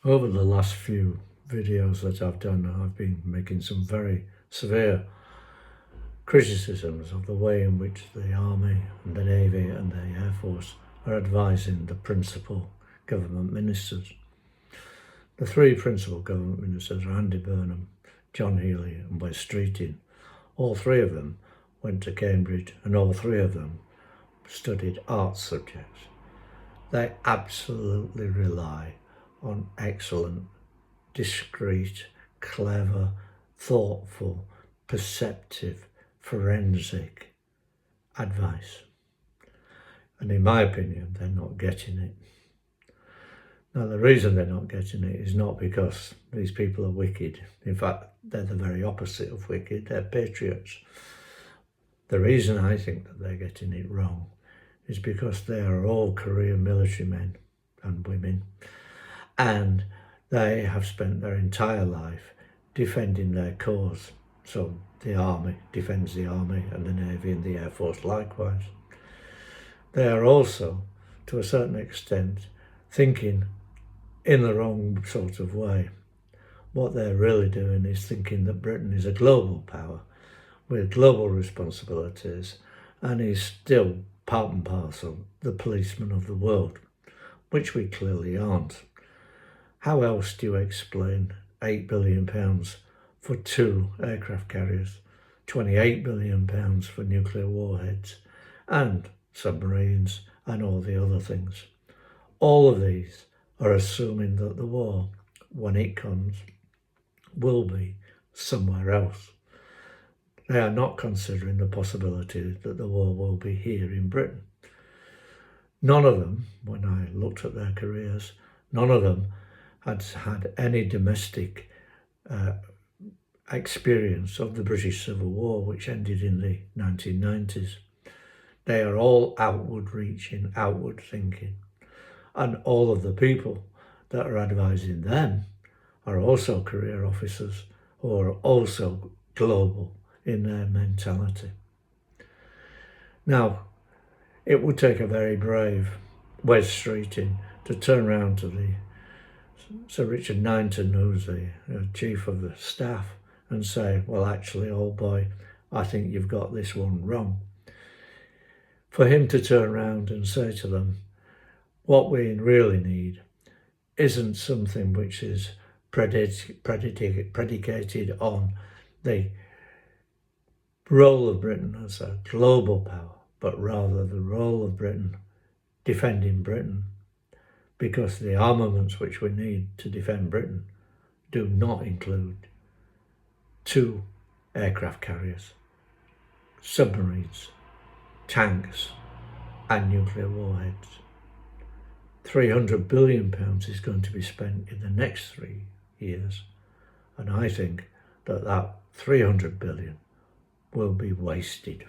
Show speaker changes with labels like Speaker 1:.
Speaker 1: Over the last few videos that I've done, I've been making some very severe criticisms of the way in which the Army and the Navy and the Air Force are advising the principal government ministers. The three principal government ministers are Andy Burnham, John Healey and Wes Streeting. All three of them went to Cambridge and all three of them studied arts subjects. They absolutely rely on excellent, discreet, clever, thoughtful, perceptive, forensic advice. And in my opinion, they're not getting it. Now, the reason they're not getting it is not because these people are wicked. In fact, they're the very opposite of wicked. They're patriots. The reason I think that they're getting it wrong is because they are all career military men and women, and they have spent their entire life defending their cause. So the Army defends the Army and the Navy and the Air Force likewise. They are also, to a certain extent, thinking in the wrong sort of way. What they're really doing is thinking that Britain is a global power with global responsibilities and is still part and parcel the policeman of the world, which we clearly aren't. How else do you explain £8 billion for 2 aircraft carriers, £28 billion for nuclear warheads and submarines and all the other things? All of these are assuming that the war, when it comes, will be somewhere else. They are not considering the possibility that the war will be here in Britain. None of them, when I looked at their careers, none of them had any domestic experience of the British Civil War, which ended in the 1990s. They are all outward reaching, outward thinking. And all of the people that are advising them are also career officers who are also global in their mentality. Now, it would take a very brave Wes Streeting to turn around to the Sir Richard Ninton, who's the chief of the staff, and say, well, actually, old boy, I think you've got this one wrong. For him to turn around and say to them, what we really need isn't something which is predicated on the role of Britain as a global power, but rather the role of Britain defending Britain, because the armaments which we need to defend Britain do not include 2 aircraft carriers, submarines, tanks and nuclear warheads. £300 billion is going to be spent in the next 3 years, and I think that 300 billion will be wasted.